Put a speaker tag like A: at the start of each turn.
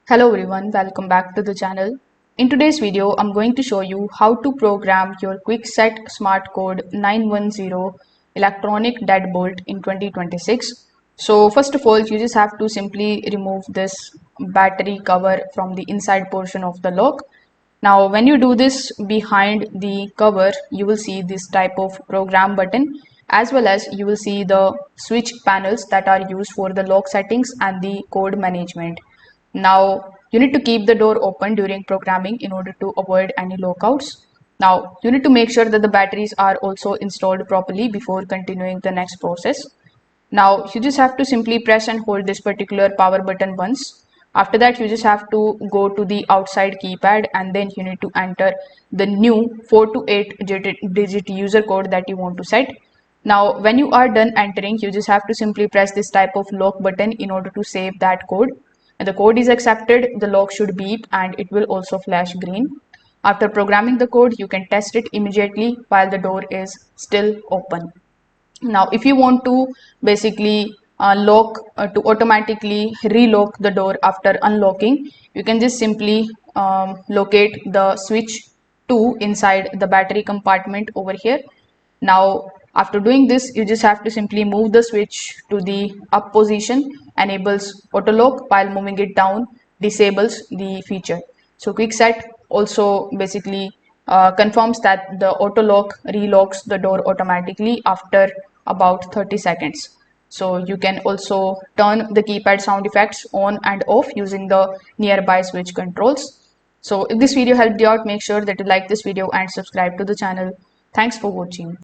A: Hello everyone, welcome back to the channel. In today's video, I'm going to show you how to program your Kwikset SmartCode 910 electronic deadbolt in 2026. So first of all, you just have to simply remove this battery cover from the inside portion of the lock. Now, when you do this behind the cover, you will see this type of program button, as well as you will see the switch panels that are used for the lock settings and the code management. Now, you need to keep the door open during programming in order to avoid any lockouts. Now, you need to make sure that the batteries are also installed properly before continuing the next process. Now, you just have to simply press and hold this particular power button once. After that, you just have to go to the outside keypad and then you need to enter the new 4 to 8 digit user code that you want to set. Now, when you are done entering, you just have to simply press this type of lock button in order to save that code. And the code is accepted, the lock should beep and it will also flash green. After programming the code, you can test it immediately while the door is still open. Now, if you want to basically to automatically relock the door after unlocking, you can just simply locate the switch 2 inside the battery compartment over here. Now, after doing this, you just have to simply move the switch to the up position, enables auto lock, while moving it down disables the feature. So Kwikset also basically confirms that the auto lock relocks the door automatically after about 30 seconds. So you can also turn the keypad sound effects on and off using the nearby switch controls. So if this video helped you out, make sure that you like this video and subscribe to the channel. Thanks for watching.